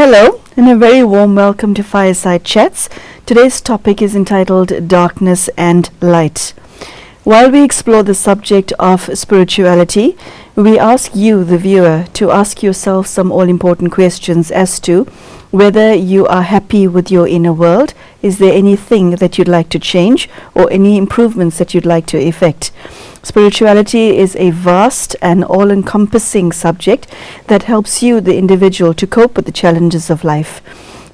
Hello, and a very warm welcome to Fireside Chats. Today's topic is entitled Darkness and Light. While we explore the subject of spirituality, we ask you, the viewer, to ask yourself some all-important questions as to whether you are happy with your inner world. Is there anything that you'd like to change or any improvements that you'd like to effect? Spirituality is a vast and all-encompassing subject that helps you, the individual, to cope with the challenges of life.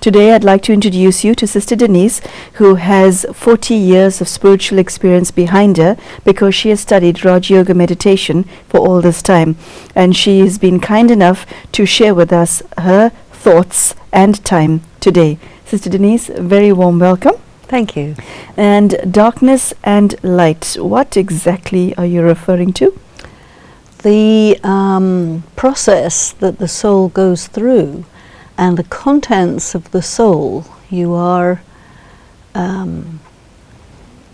Today, I'd like to introduce you to Sister Denise, who has 40 years of spiritual experience behind her because she has studied Raj Yoga meditation for all this time. And she has been kind enough to share with us her thoughts and time today. Sister Denise, a very warm welcome. Thank you. And darkness and light, what exactly are you referring to? The process that the soul goes through and the contents of the soul, you are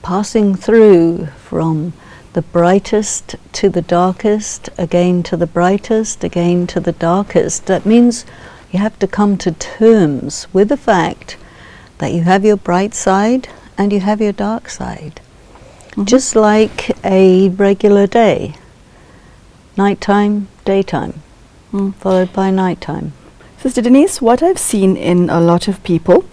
passing through from the brightest to the darkest, again to the brightest, again to the darkest. That means you have to come to terms with the fact that you have your bright side and you have your dark side. Mm-hmm. Just like a regular day. Nighttime, daytime, followed by nighttime. Sister Denise, what I've seen in a lot of people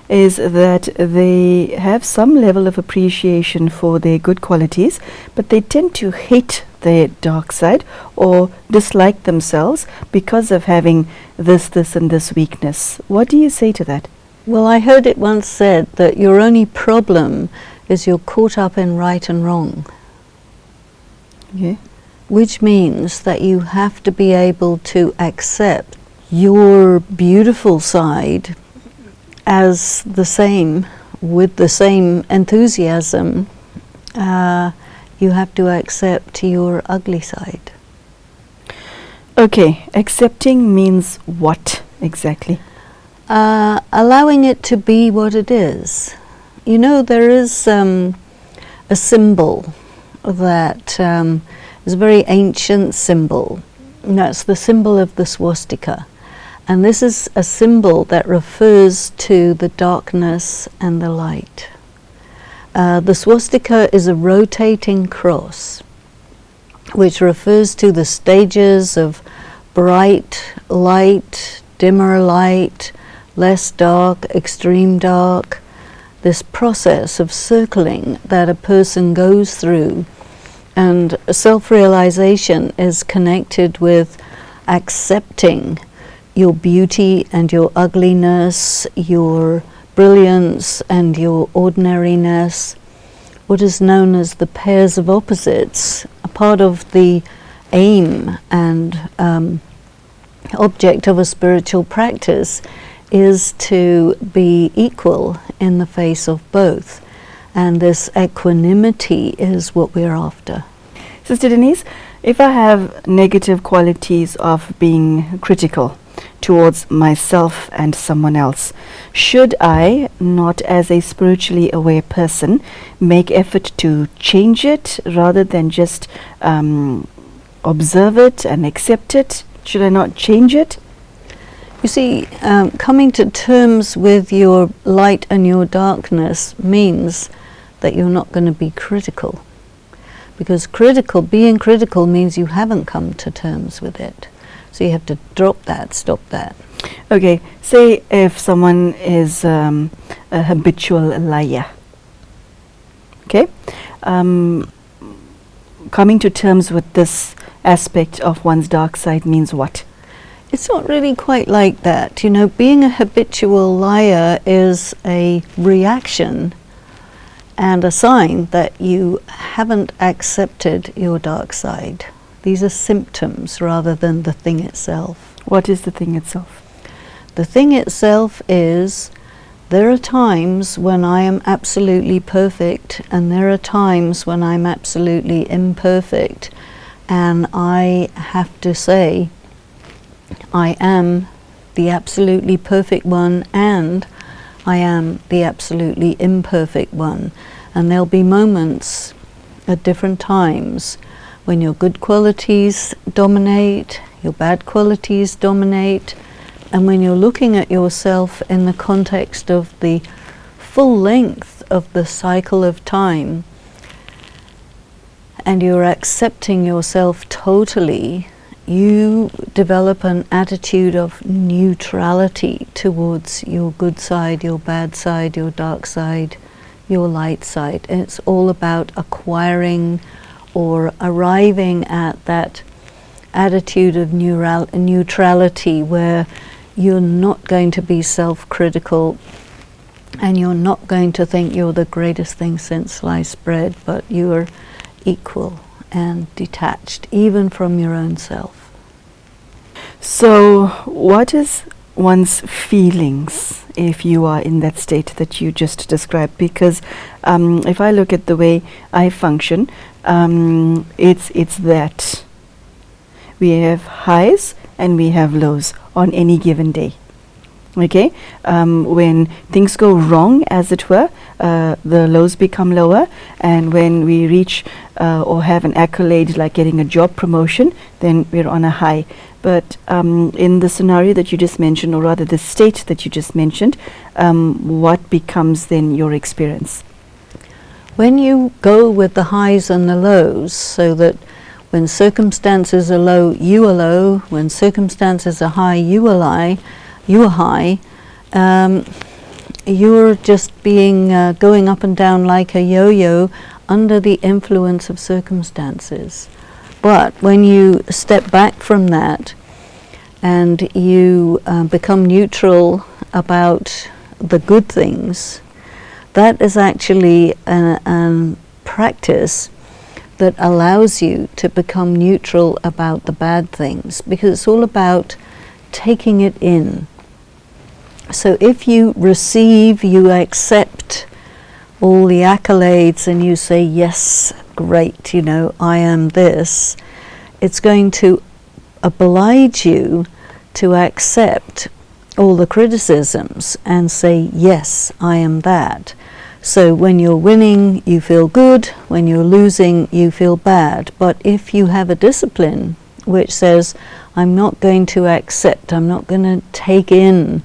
is that they have some level of appreciation for their good qualities, but they tend to hate their dark side or dislike themselves because of having this, and this weakness. What do you say to that? Well, I heard it once said that your only problem is you're caught up in right and wrong. Okay. Which means that you have to be able to accept your beautiful side as the same, with the same enthusiasm. You have to accept your ugly side. Okay, accepting means what exactly? Allowing it to be what it is. You know, there is a symbol that is a very ancient symbol, and that's the symbol of the swastika. And this is a symbol that refers to the darkness and the light. The swastika is a rotating cross, which refers to the stages of bright light, dimmer light, less dark, extreme dark, this process of circling that a person goes through. And self-realization is connected with accepting your beauty and your ugliness, your brilliance and your ordinariness, what is known as the pairs of opposites. A part of the aim and object of a spiritual practice is to be equal in the face of both. And this equanimity is what we're after. Sister Denise, if I have negative qualities of being critical towards myself and someone else, should I, not as a spiritually aware person, make effort to change it rather than just observe it and accept it? Should I not change it? You see, coming to terms with your light and your darkness means that you're not going to be critical. Because being critical means you haven't come to terms with it. So you have to drop that, stop that. Okay, say if someone is a habitual liar. Okay? Coming to terms with this aspect of one's dark side means what? It's not really quite like that. You know, being a habitual liar is a reaction and a sign that you haven't accepted your dark side. These are symptoms rather than the thing itself. What is the thing itself? The thing itself is, there are times when I am absolutely perfect and there are times when I'm absolutely imperfect, and I have to say, I am the absolutely perfect one and I am the absolutely imperfect one. And there'll be moments at different times when your good qualities dominate, your bad qualities dominate, And when you're looking at yourself in the context of the full length of the cycle of time, and you're accepting yourself totally, you develop an attitude of neutrality towards your good side, your bad side, your dark side, your light side. And it's all about acquiring or arriving at that attitude of neutrality where you're not going to be self-critical and you're not going to think you're the greatest thing since sliced bread, but you're equal and detached even from your own self. So what is one's feelings if you are in that state that you just described? Because if I look at the way I function, it's that we have highs and we have lows on any given day. Okay, when things go wrong, as it were, the lows become lower, and when we reach or have an accolade like getting a job promotion, then we're on a high. But in the scenario that you just mentioned, or rather the state that you just mentioned, what becomes then your experience? When you go with the highs and the lows, so that when circumstances are low, you are low. When circumstances are high, you are high. You're just being going up and down like a yo-yo under the influence of circumstances. But when you step back from that and you become neutral about the good things, that is actually a practice that allows you to become neutral about the bad things, because it's all about taking it in. So if you receive, you accept all the accolades and you say, yes, great, you know, I am this, it's going to oblige you to accept all the criticisms and say, yes, I am that. So when you're winning, you feel good. When you're losing, you feel bad. But if you have a discipline which says, I'm not going to accept, I'm not going to take in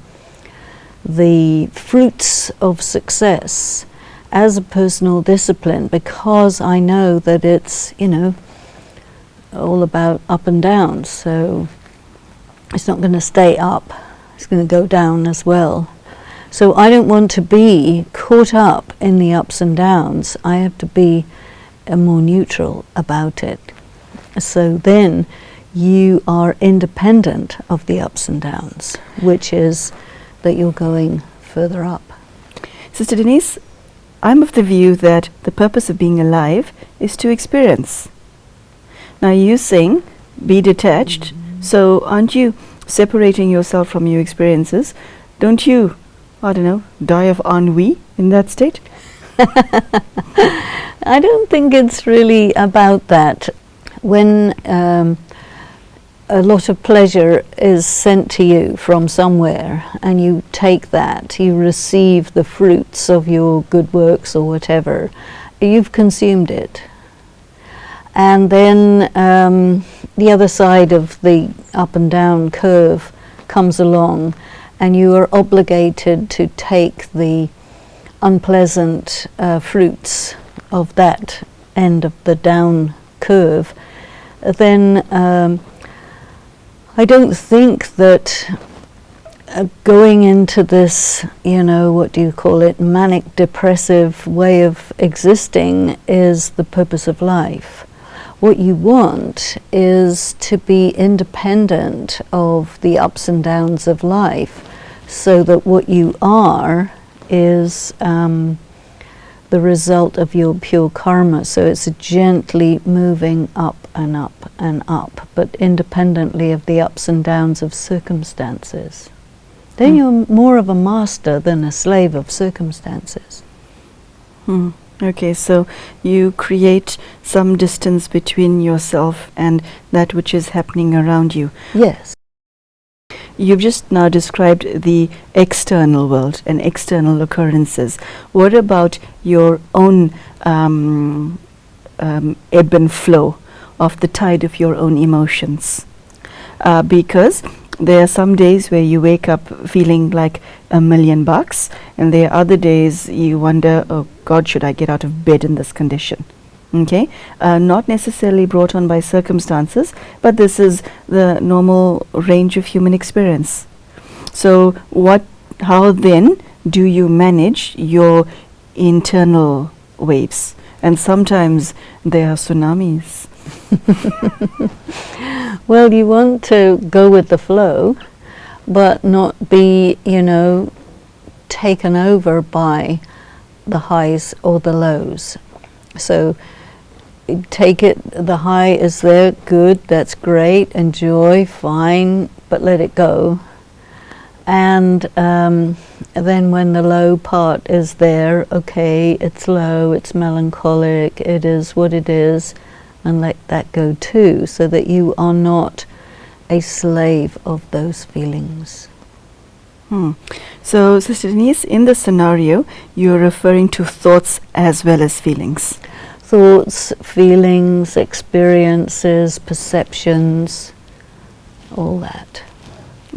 the fruits of success as a personal discipline, because I know that it's, you know, all about up and down. So it's not going to stay up, it's going to go down as well. So I don't want to be caught up in the ups and downs. I have to be more neutral about it. So then you are independent of the ups and downs, which is that you're going further up. Sister Denise, I'm of the view that the purpose of being alive is to experience. Now you sing, be detached, so aren't you separating yourself from your experiences? Don't you, I don't know, die of ennui in that state? I don't think it's really about that. When a lot of pleasure is sent to you from somewhere and you take that, you receive the fruits of your good works or whatever, you've consumed it. And then the other side of the up and down curve comes along, and you are obligated to take the unpleasant fruits of that end of the down curve. Then I don't think that going into this, you know, what do you call it, manic depressive way of existing is the purpose of life. What you want is to be independent of the ups and downs of life, so that what you are is the result of your pure karma. So it's gently moving up and up and up, but independently of the ups and downs of circumstances. Then you're more of a master than a slave of circumstances. Okay, so you create some distance between yourself and that which is happening around you. Yes. You've just now described the external world and external occurrences. What about your own ebb and flow of the tide of your own emotions? Because There are some days where you wake up feeling like $1,000,000, and there are other days you wonder, oh God, should I get out of bed in this condition? Okay, not necessarily brought on by circumstances, but this is the normal range of human experience. So how then do you manage your internal waves? And sometimes they are tsunamis. Well, you want to go with the flow, but not be, taken over by the highs or the lows. So take it, the high is there, good, that's great, enjoy, fine, but let it go. And then when the low part is there, okay, it's low, it's melancholic, it is what it is, and let that go too, so that you are not a slave of those feelings. So, Sister Denise, in the scenario, you're referring to thoughts as well as feelings. Thoughts, feelings, experiences, perceptions, all that.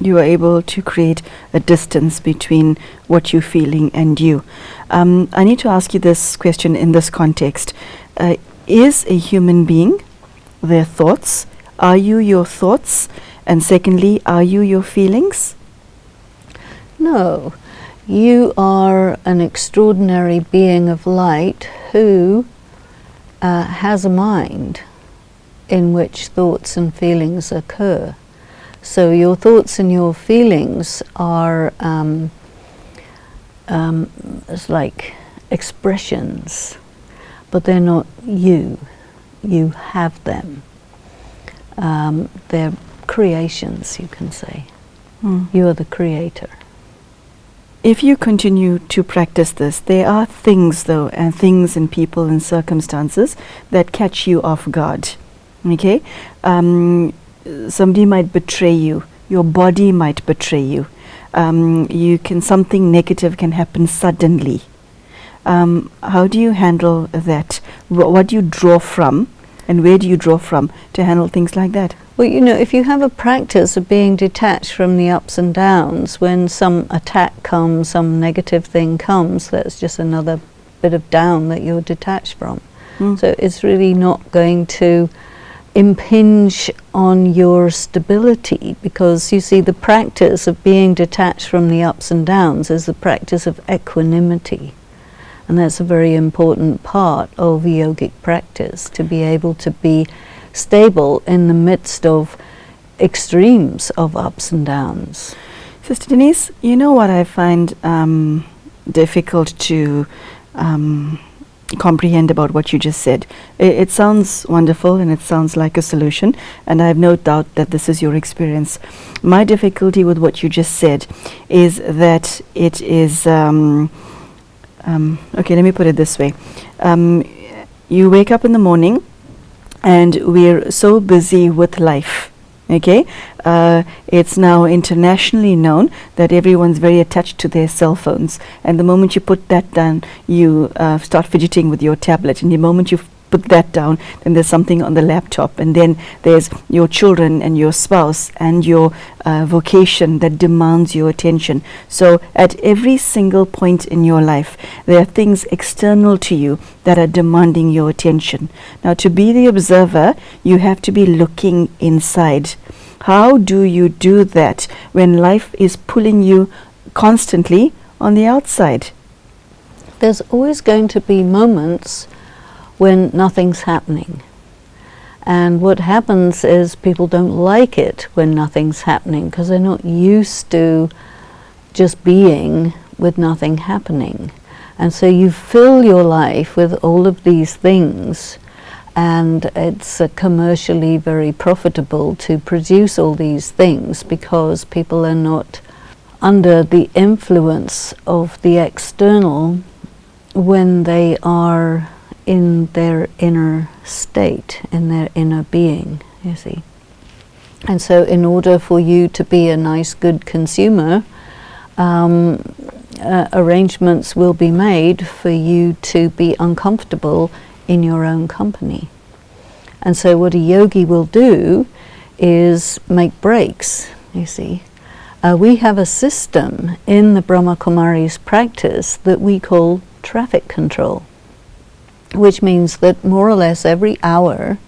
You are able to create a distance between what you're feeling and you. I need to ask you this question in this context. Is a human being their thoughts? Are you your thoughts? And secondly, are you your feelings? No. You are an extraordinary being of light who has a mind in which thoughts and feelings occur. So your thoughts and your feelings are it's like expressions, but they're not you. You have them. They're creations, you can say. You are the creator. If you continue to practice this, there are things though, and things and people and circumstances that catch you off guard. Okay? Somebody might betray you. Your body might betray you. Something negative can happen suddenly. How do you handle that? What do you draw from, and where do you draw from to handle things like that? Well, if you have a practice of being detached from the ups and downs, when some attack comes, some negative thing comes, that's just another bit of down that you're detached from. So it's really not going to impinge on your stability, because you see, the practice of being detached from the ups and downs is the practice of equanimity. And that's a very important part of yogic practice, to be able to be stable in the midst of extremes of ups and downs. Sister Denise, you know what I find difficult to comprehend about what you just said? It sounds wonderful and it sounds like a solution, and I have no doubt that this is your experience. My difficulty with what you just said is that it is okay, let me put it this way. You wake up in the morning and we're so busy with life. Okay, it's now internationally known that everyone's very attached to their cell phones, and the moment you put that down, you start fidgeting with your tablet, and the moment you put that down, then there's something on the laptop, and then there's your children and your spouse and your vocation that demands your attention. So at every single point in your life, there are things external to you that are demanding your attention. Now, to be the observer, you have to be looking inside. How do you do that when life is pulling you constantly on the outside? There's always going to be moments when nothing's happening. And what happens is people don't like it when nothing's happening, because they're not used to just being with nothing happening. And so you fill your life with all of these things, and it's commercially very profitable to produce all these things, because people are not under the influence of the external when they are in their inner state, in their inner being, you see. And so in order for you to be a nice, good consumer, arrangements will be made for you to be uncomfortable in your own company. And so what a yogi will do is make breaks you see. We have a system in the Brahma Kumari's practice that we call traffic control, which means that more or less every hour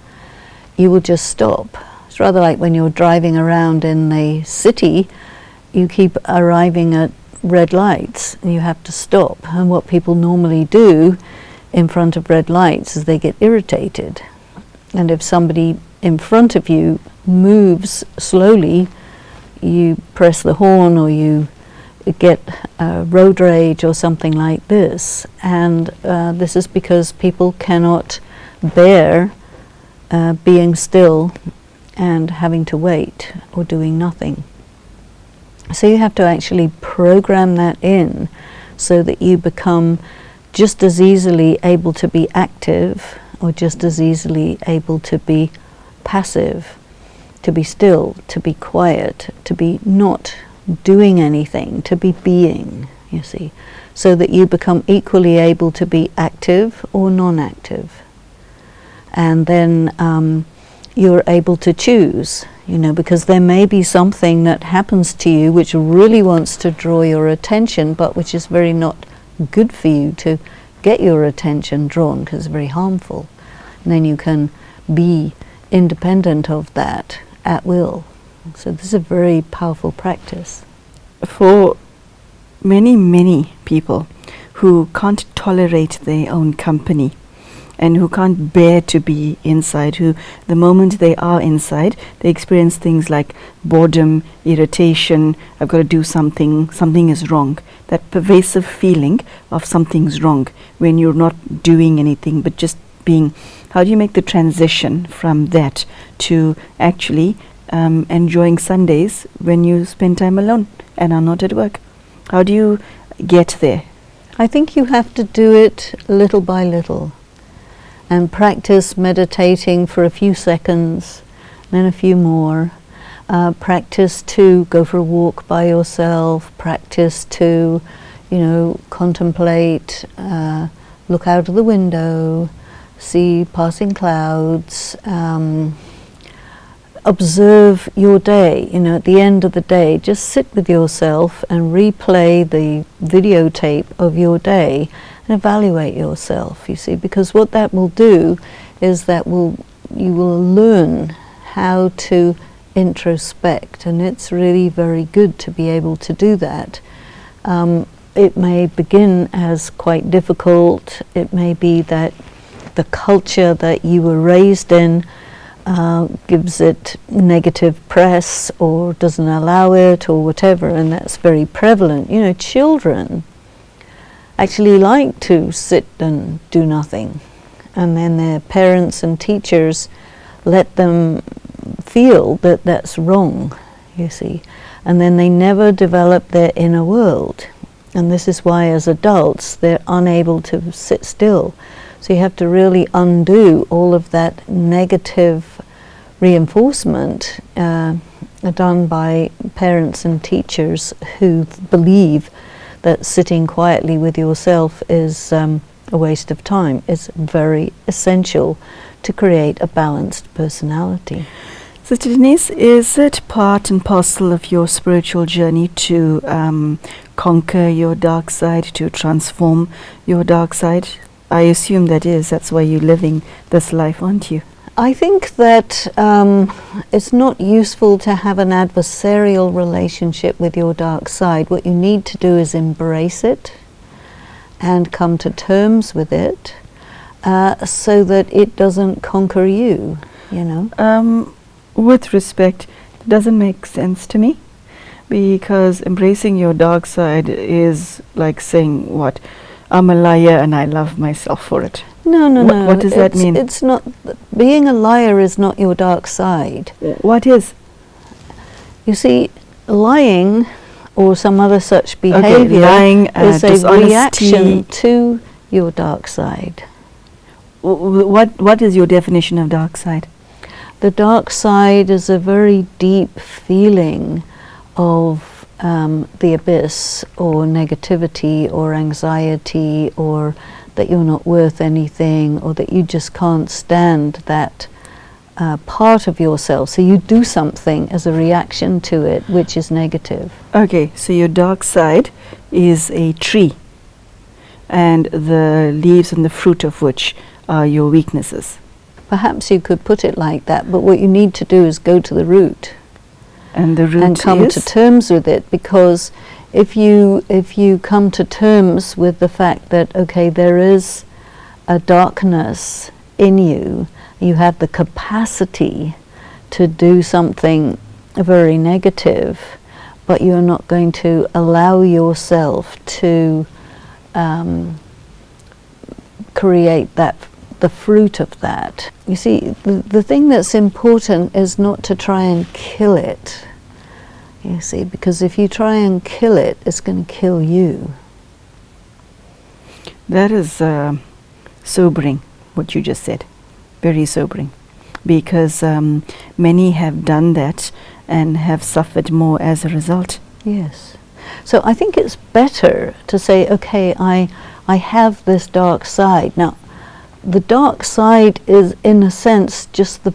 you will just stop. It's rather like when you're driving around in the city, you keep arriving at red lights and you have to stop. And what people normally do in front of red lights is they get irritated. And if somebody in front of you moves slowly, you press the horn or you get road rage or something like this. And this is because people cannot bear being still and having to wait or doing nothing. So you have to actually program that in so that you become just as easily able to be active or just as easily able to be passive, to be still, to be quiet, to be not doing anything, to be being, you see, so that you become equally able to be active or non-active. And then you're able to choose, you know, because there may be something that happens to you which really wants to draw your attention, but which is very not good for you to get your attention drawn, because it's very harmful. And then you can be independent of that at will. So this is a very powerful practice. For many people who can't tolerate their own company and who can't bear to be inside, who the moment they are inside, they experience things like boredom, irritation, I've got to do something is wrong. That pervasive feeling of something's wrong when you're not doing anything but just being. How do you make the transition from that to actually enjoying Sundays when you spend time alone and are not at work? How do you get there? I think you have to do it little by little and practice meditating for a few seconds, then a few more. Practice to go for a walk by yourself, practice to, you know, contemplate, look out of the window, see passing clouds, observe your day. You know, at the end of the day, just sit with yourself and replay the videotape of your day and evaluate yourself, you see, because what that will do is that you will learn how to introspect, and it's really very good to be able to do that. It may begin as quite difficult. It may be that the culture that you were raised in gives it negative press or doesn't allow it or whatever, and that's very prevalent. You know, children actually like to sit and do nothing, and then their parents and teachers let them feel that that's wrong, you see, and then they never develop their inner world, and this is why as adults they're unable to sit still. So you have to really undo all of that negative reinforcement done by parents and teachers who believe that sitting quietly with yourself is a waste of time. It's very essential to create a balanced personality. Sister Denise, is it part and parcel of your spiritual journey to conquer your dark side, to transform your dark side? I assume that is. That's why you're living this life, aren't you? I think that it's not useful to have an adversarial relationship with your dark side. What you need to do is embrace it and come to terms with it so that it doesn't conquer you, you know. With respect, it doesn't make sense to me, because embracing your dark side is like saying, what, I'm a liar and I love myself for it. No. What does that mean? It's not, being a liar is not your dark side. What is? You see, lying or some other such behavior lying, is a dishonesty. reaction to your dark side. What is your definition of dark side? The dark side is a very deep feeling of the abyss, or negativity, or anxiety, or that you're not worth anything, or that you just can't stand that part of yourself. So you do something as a reaction to it, which is negative. Okay, so your dark side is a tree, and the leaves and the fruit of which are your weaknesses. Perhaps you could put it like that, but what you need to do is go to the root. And the root and come is? to terms with it, because if you come to terms with the fact that, okay, there is a darkness in you, you have the capacity to do something very negative, but you're not going to allow yourself to create the fruit of that. You see, the thing that's important is not to try and kill it. You see, because if you try and kill it, it's going to kill you. That is sobering, what you just said. Very sobering. Because many have done that and have suffered more as a result. Yes. So I think it's better to say, okay, I have this dark side. Now, the dark side is, in a sense, just the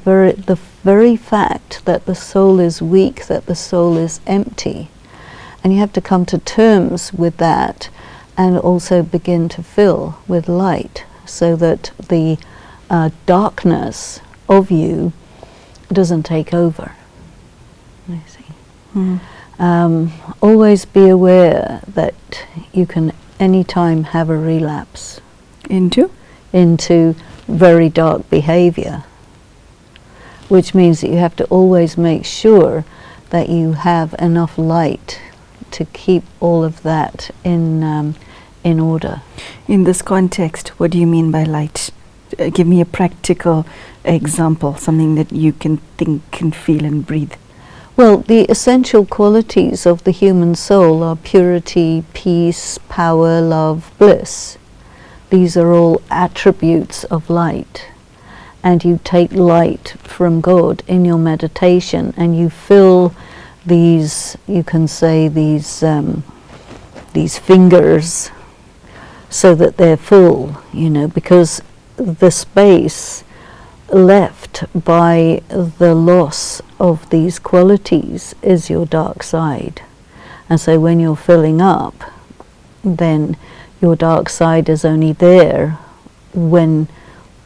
very fact that the soul is weak, that the soul is empty. And you have to come to terms with that and also begin to fill with light, so that the darkness of you doesn't take over. You see. Always be aware that you can anytime have a relapse. Into very dark behavior, which means that you have to always make sure that you have enough light to keep all of that in order. In this context, what do you mean by light? Give me a practical example, something that you can think and feel and breathe. Well, the essential qualities of the human soul are purity, peace, power, love, bliss. These are all attributes of light. And you take light from God in your meditation, and you fill these, you can say, these fingers so that they're full, you know, because the space left by the loss of these qualities is your dark side. And so when you're filling up, then your dark side is only there when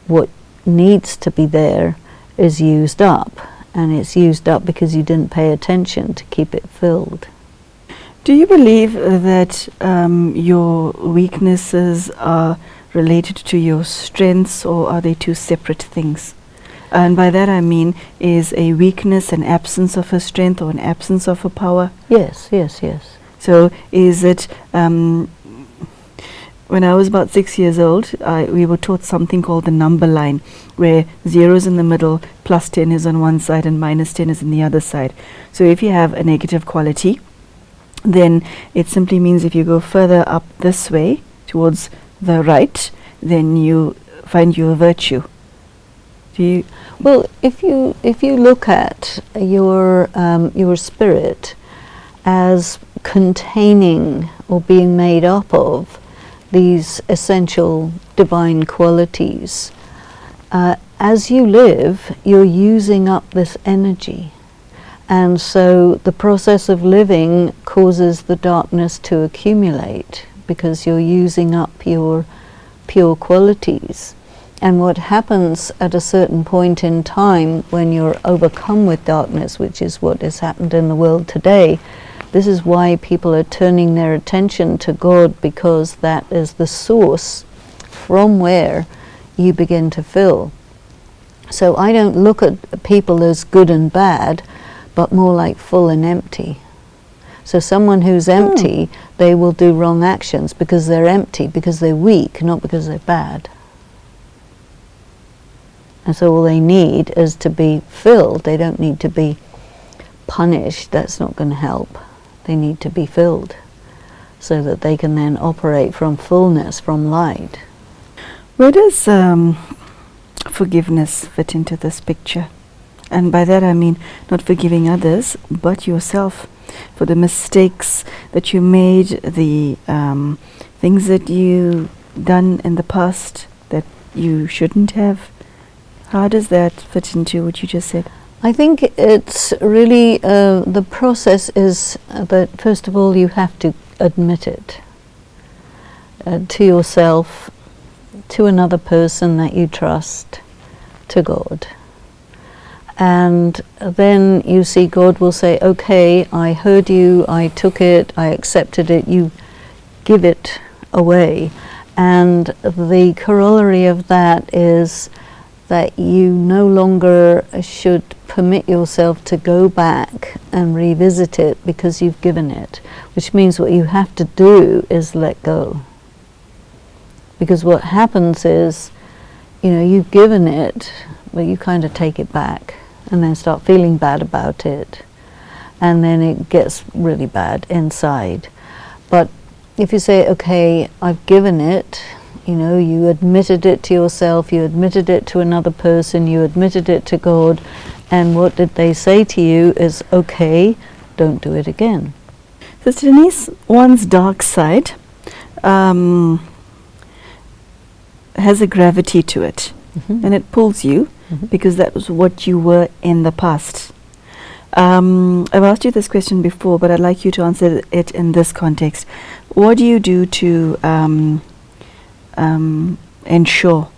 what needs to be there is used up, and it's used up because you didn't pay attention to keep it filled. Do you believe that your weaknesses are related to your strengths, or are they two separate things? And by that I mean, is a weakness an absence of a strength or an absence of a power? Yes. So is it, when I was about 6 years old, we were taught something called the number line, where 0 is in the middle, plus 10 is on one side, and minus 10 is in the other side. So if you have a negative quality, then it simply means if you go further up this way, towards the right, then you find your virtue. Do you? Well, if you look at your spirit as containing or being made up of these essential divine qualities, as you live, you're using up this energy. And so the process of living causes the darkness to accumulate, because you're using up your pure qualities. And what happens at a certain point in time when you're overcome with darkness, which is what has happened in the world today, this is why people are turning their attention to God, because that is the source from where you begin to fill. So I don't look at people as good and bad, but more like full and empty. So someone who's empty, they will do wrong actions because they're empty, because they're weak, not because they're bad. And so all they need is to be filled. They don't need to be punished. That's not going to help. They need to be filled so that they can then operate from fullness, from light. Where does forgiveness fit into this picture? And by that I mean not forgiving others, but yourself for the mistakes that you made, the things that you done in the past that you shouldn't have. How does that fit into what you just said? I think it's really, the process is that first of all you have to admit it to yourself, to another person that you trust, to God. And then you see God will say, okay, I heard you, I took it, I accepted it, you give it away. And the corollary of that is that you no longer should permit yourself to go back and revisit it because you've given it, which means what you have to do is let go. Because what happens is, you've given it, but you kind of take it back and then start feeling bad about it. And then it gets really bad inside. But if you say, okay, I've given it, you admitted it to yourself, you admitted it to another person, you admitted it to God, and what did they say to you is, okay, don't do it again. Sister Denise, one's dark side has a gravity to it, and it pulls you because that was what you were in the past. I've asked you this question before, but I'd like you to answer it in this context. What do you do to ensure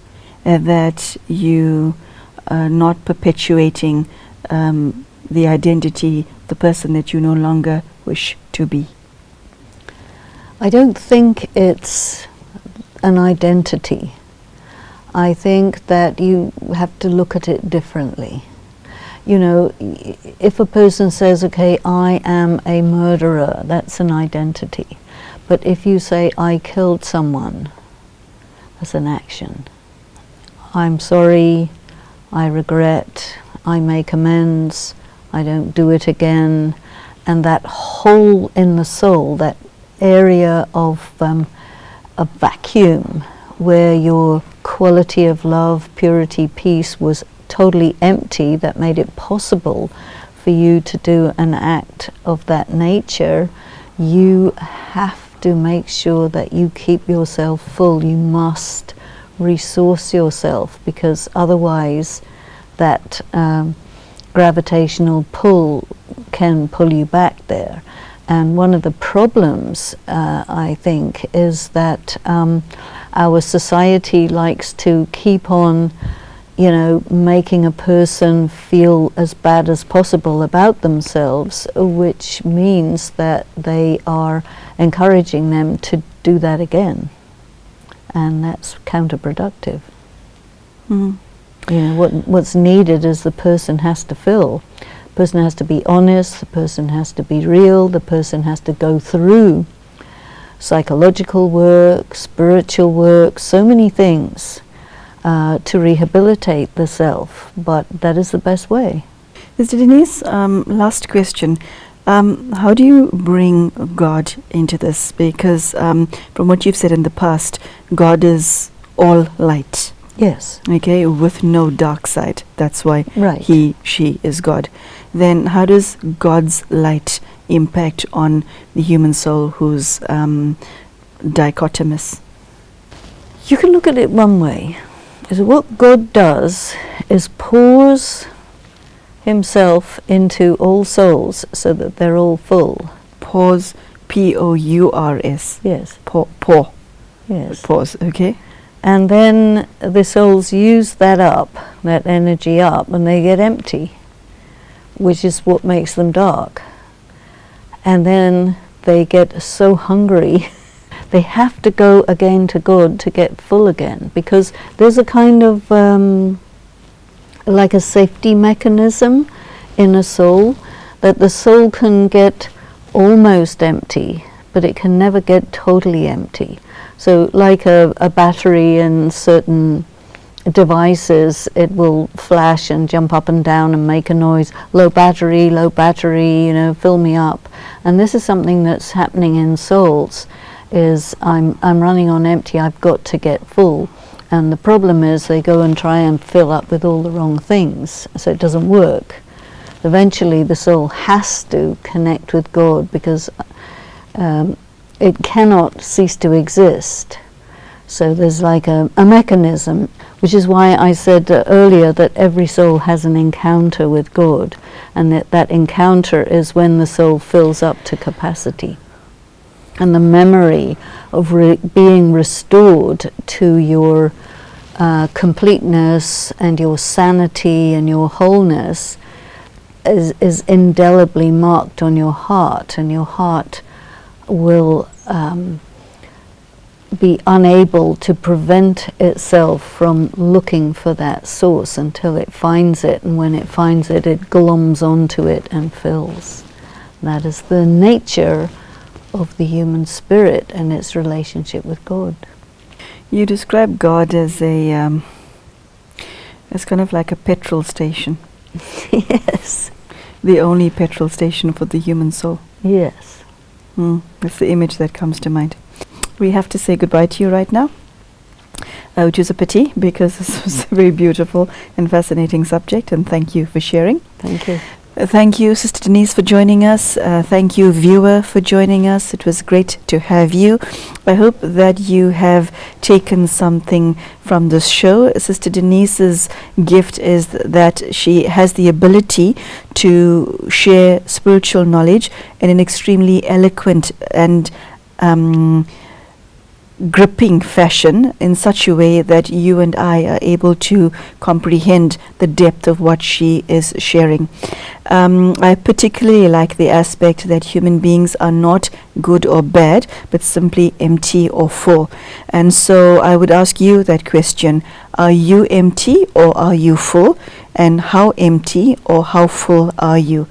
that you are not perpetuating the identity, the person that you no longer wish to be? I don't think it's an identity. I think that you have to look at it differently. If a person says, okay, I am a murderer, that's an identity. But if you say, I killed someone, that's an action. I'm sorry, I regret, I make amends, I don't do it again. And that hole in the soul, that area of a vacuum where your quality of love, purity, peace was totally empty, that made it possible for you to do an act of that nature, you have to make sure that you keep yourself full. You must resource yourself, because otherwise that gravitational pull can pull you back there. And one of the problems, I think, is that our society likes to keep on, making a person feel as bad as possible about themselves, which means that they are encouraging them to do that again. And that's counterproductive. What's needed is the person has to fill. The person has to be honest, the person has to be real, the person has to go through psychological work, spiritual work, so many things to rehabilitate the self, but that is the best way. Sister Denise, last question. How do you bring God into this? Because from what you've said in the past, God is all light. Yes. Okay, with no dark side. That's why he, she is God. Then how does God's light impact on the human soul who's dichotomous? You can look at it one way. Is what God does is pours himself into all souls so that they're all full. Pours, P-O-U-R-S. Yes. Pour. Yes. Pause, okay. And then the souls use that energy up, and they get empty, which is what makes them dark. And then they get so hungry, they have to go again to God to get full again, because there's a kind of like a safety mechanism in a soul, that the soul can get almost empty, but it can never get totally empty. So like a battery in certain devices, it will flash and jump up and down and make a noise, low battery, fill me up. And this is something that's happening in souls, is I'm running on empty, I've got to get full. And the problem is they go and try and fill up with all the wrong things, so it doesn't work. Eventually the soul has to connect with God, because it cannot cease to exist. So there's like a mechanism, which is why I said earlier that every soul has an encounter with God, and that encounter is when the soul fills up to capacity. And the memory of being restored to your completeness and your sanity and your wholeness is indelibly marked on your heart, and your heart will be unable to prevent itself from looking for that source until it finds it, and when it finds it, it gloms onto it and fills. That is the nature of the human spirit and its relationship with God. You describe God as as kind of like a petrol station. Yes. The only petrol station for the human soul. Yes. That's the image that comes to mind. We have to say goodbye to you right now, which is a pity, because this was a very beautiful and fascinating subject, and thank you for sharing. Thank you. Thank you, Sister Denise, for joining us. Thank you, viewer, for joining us. It was great to have you. I hope that you have taken something from this show. Sister Denise's gift is that she has the ability to share spiritual knowledge in an extremely eloquent and gripping fashion, in such a way that you and I are able to comprehend the depth of what she is sharing. I particularly like the aspect that human beings are not good or bad, but simply empty or full. And so I would ask you that question: are you empty or are you full? And how empty or how full are you?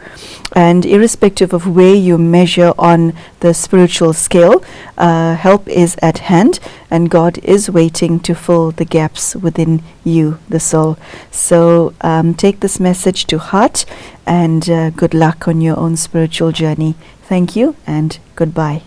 And irrespective of where you measure on the spiritual scale, help is at hand, and God is waiting to fill the gaps within you, the soul. So take this message to heart, and good luck on your own spiritual journey. Thank you, and goodbye.